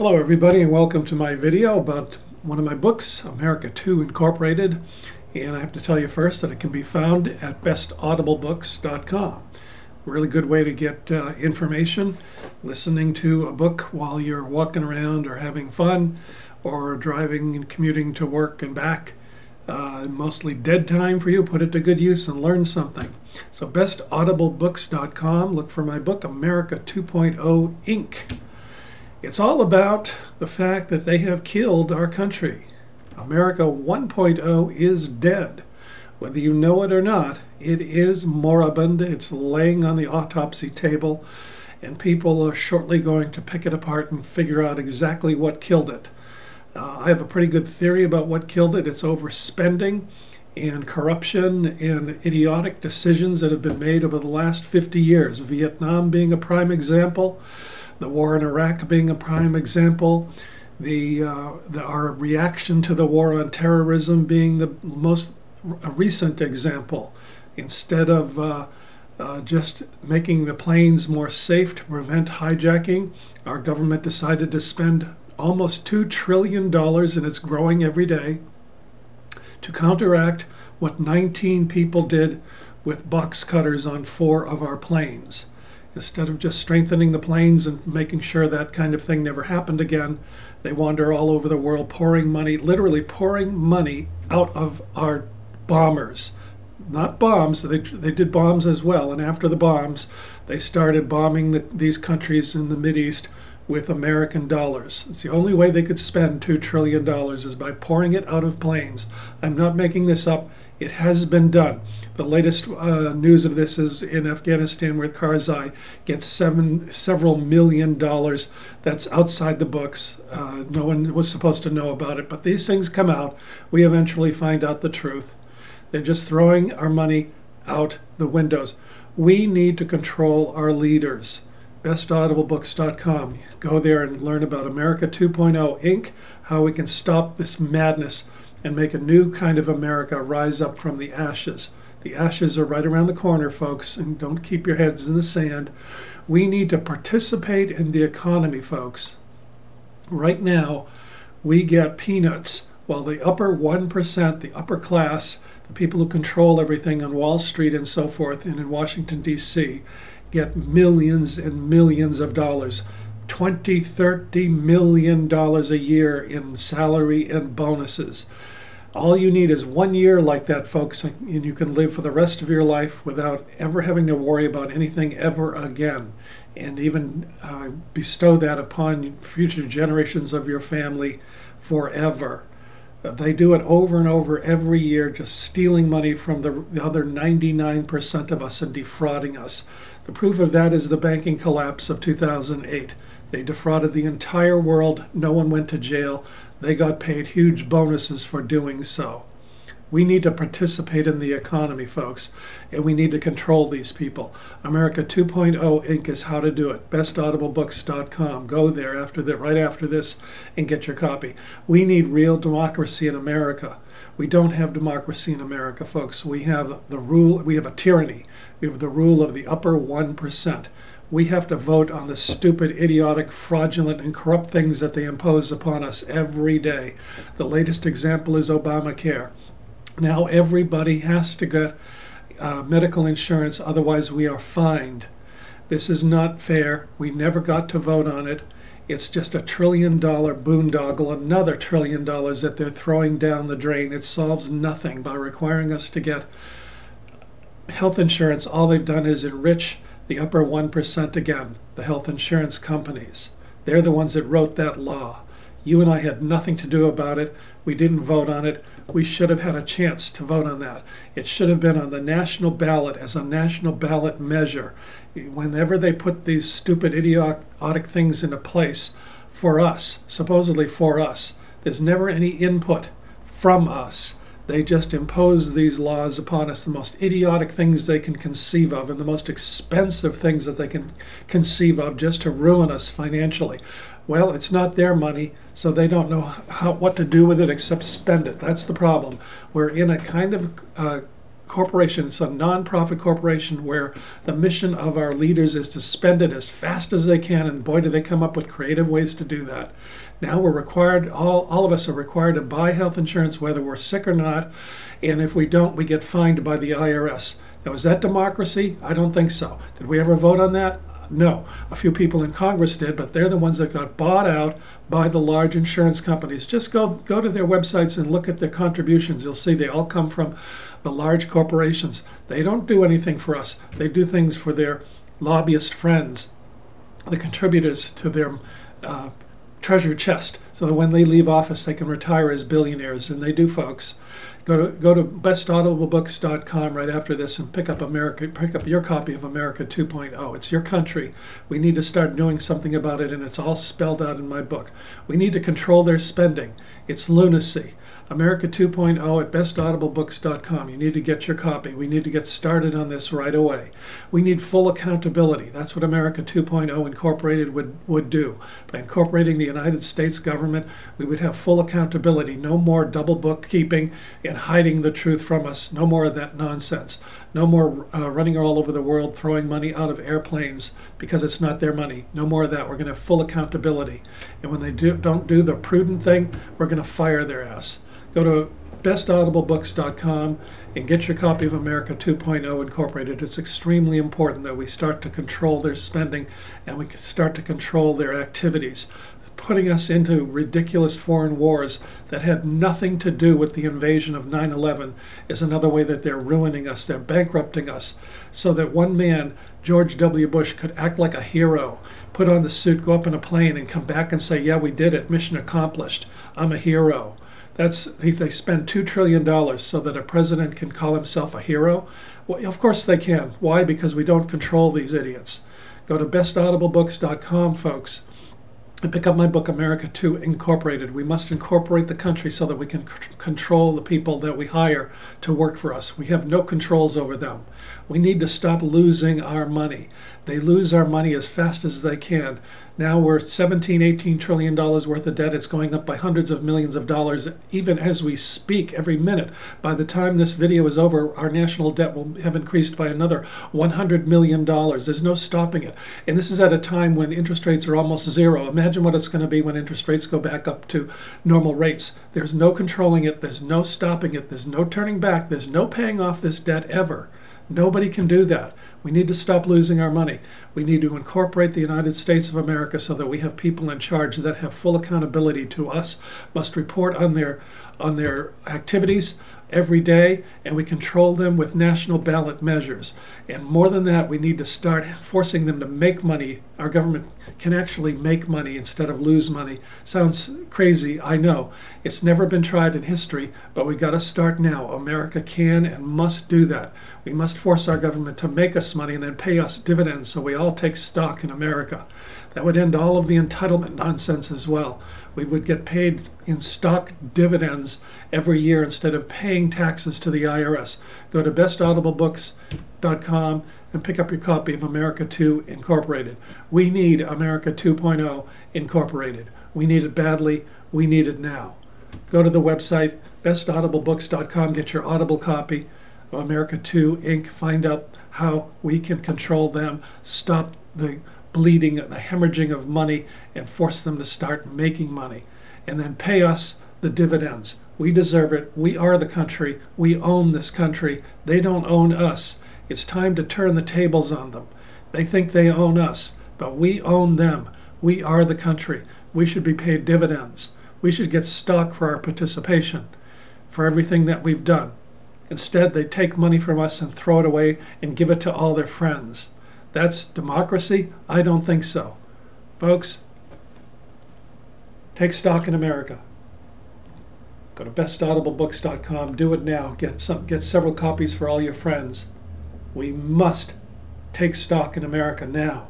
Hello everybody, and welcome to my video about one of my books, America 2 Incorporated. And I have to tell you first that it can be found at bestaudiblebooks.com. Really good way to get information, listening to a book while you're walking around or having fun or driving and commuting to work and back. Mostly dead time for you. Put it to good use and learn something. So bestaudiblebooks.com, look for my book, America 2.0 Inc. It's all about the fact that they have killed our country. America 1.0 is dead. Whether you know it or not, it is moribund. It's laying on the autopsy table, and people are shortly going to pick it apart and figure out exactly what killed it. I have a pretty good theory about what killed it. It's overspending and corruption and idiotic decisions that have been made over the last 50 years. Vietnam being a prime example. The war in Iraq being a prime example, our reaction to the war on terrorism being the most recent example. Instead of just making the planes more safe to prevent hijacking, our government decided to spend almost $2 trillion, and it's growing every day, to counteract what 19 people did with box cutters on 4 of our planes. Instead of just strengthening the planes and making sure that kind of thing never happened again, they wander all over the world pouring money, literally pouring money out of our bombers. Not bombs, they did bombs as well, and after the bombs, they started bombing these countries in the Mideast with American dollars. It's the only way they could spend $2 trillion is by pouring it out of planes. I'm not making this up. It has been done. The latest news of this is in Afghanistan, where Karzai gets several million dollars. That's outside the books. No one was supposed to know about it, but these things come out. We eventually find out the truth. They're just throwing our money out the windows. We need to control our leaders. bestaudiblebooks.com. Go there and learn about America 2.0 Inc., how we can stop this madness and make a new kind of America rise up from the ashes. The ashes are right around the corner, folks, and don't keep your heads in the sand. We need to participate in the economy, folks. Right now, we get peanuts, while the upper 1%, the upper class, the people who control everything on Wall Street and so forth, and in Washington, D.C., get millions and millions of dollars. $20–30 million a year in salary and bonuses. All you need is 1 year like that, folks, and you can live for the rest of your life without ever having to worry about anything ever again, and even bestow that upon future generations of your family forever. They do it over and over every year, just stealing money from the other 99% of us and defrauding us. The proof of that is the banking collapse of 2008. They defrauded the entire world. No one went to jail. They got paid huge bonuses for doing so. We need to participate in the economy, folks, and we need to control these people. America 2.0 Inc. is how to do it. bestaudiblebooks.com. Go there right after this and get your copy. We need real democracy in America. We don't have democracy in America, folks. We have a tyranny. We have the rule of the upper 1%. We have to vote on the stupid, idiotic, fraudulent, and corrupt things that they impose upon us every day. The latest example is Obamacare. Now everybody has to get medical insurance, otherwise we are fined. This is not fair. We never got to vote on it. It's just $1 trillion boondoggle, another $1 trillion that they're throwing down the drain. It solves nothing by requiring us to get health insurance. All they've done is enrich the upper 1% again, the health insurance companies. They're the ones that wrote that law. You and I had nothing to do about it. We didn't vote on it. We should have had a chance to vote on that. It should have been on the national ballot as a national ballot measure. Whenever they put these stupid, idiotic things into place for us, supposedly for us, there's never any input from us. They just impose these laws upon us, the most idiotic things they can conceive of and the most expensive things that they can conceive of, just to ruin us financially. Well, it's not their money, so they don't know what to do with it except spend it. That's the problem. We're in a kind of corporation. It's a non-profit corporation where the mission of our leaders is to spend it as fast as they can, and boy, do they come up with creative ways to do that. Now we're required, all of us are required to buy health insurance whether we're sick or not, and if we don't, we get fined by the IRS. Now, is that democracy? I don't think so. Did we ever vote on that? No. A few people in Congress did, but they're the ones that got bought out by the large insurance companies. Just go to their websites and look at their contributions. You'll see they all come from the large corporations. They don't do anything for us. They do things for their lobbyist friends, the contributors to their treasure chest, so that when they leave office they can retire as billionaires, and they do, folks. Go to bestaudiblebooks.com right after this and pick up your copy of America 2.0. It's your country. We need to start doing something about it, and it's all spelled out in my book. We need to control their spending. It's lunacy. America 2.0 at bestaudiblebooks.com. You need to get your copy. We need to get started on this right away. We need full accountability. That's what America 2.0 Incorporated would do. By incorporating the United States government, we would have full accountability. No more double bookkeeping and hiding the truth from us. No more of that nonsense. No more running all over the world throwing money out of airplanes because it's not their money. No more of that. We're going to have full accountability. And when they don't do the prudent thing, we're going to fire their ass. Go to bestaudiblebooks.com and get your copy of America 2.0 Incorporated. It's extremely important that we start to control their spending and we start to control their activities. Putting us into ridiculous foreign wars that had nothing to do with the invasion of 9/11 is another way that they're ruining us. They're bankrupting us so that one man, George W. Bush, could act like a hero, put on the suit, go up in a plane, and come back and say, yeah, we did it, mission accomplished, I'm a hero. They spend $2 trillion so that a president can call himself a hero? Well, of course they can. Why? Because we don't control these idiots. Go to bestaudiblebooks.com, folks, and pick up my book, America 2 Incorporated. We must incorporate the country so that we can control the people that we hire to work for us. We have no controls over them. We need to stop losing our money. They lose our money as fast as they can. Now we're $17–18 trillion worth of debt. It's going up by hundreds of millions of dollars even as we speak every minute. By the time this video is over, our national debt will have increased by another $100 million. There's no stopping it. And this is at a time when interest rates are almost zero. Imagine what it's going to be when interest rates go back up to normal rates. There's no controlling it. There's no stopping it. There's no turning back. There's no paying off this debt ever. Nobody can do that. We need to stop losing our money. We need to incorporate the United States of America so that we have people in charge that have full accountability to us, must report on their activities every day, and we control them with national ballot measures. And more than that, we need to start forcing them to make money. Our government can actually make money instead of lose money. Sounds crazy, I know. It's never been tried in history, but we got to start now. America can and must do that. We must force our government to make us money and then pay us dividends so we all take stock in America. That would end all of the entitlement nonsense as well. We would get paid in stock dividends every year instead of paying taxes to the IRS. Go to bestaudiblebooks.com and pick up your copy of America 2 Incorporated. We need America 2.0 Incorporated. We need it badly. We need it now. Go to the website bestaudiblebooks.com, get your Audible copy of America 2 Inc. Find out how we can control them, stop the bleeding, the hemorrhaging of money, and force them to start making money. And then pay us the dividends. We deserve it. We are the country. We own this country. They don't own us. It's time to turn the tables on them. They think they own us, but we own them. We are the country. We should be paid dividends. We should get stock for our participation, for everything that we've done. Instead, they take money from us and throw it away and give it to all their friends. That's democracy? I don't think so. Folks, take stock in America. Go to bestaudiblebooks.com. Do it now. Get several copies for all your friends. We must take stock in America now.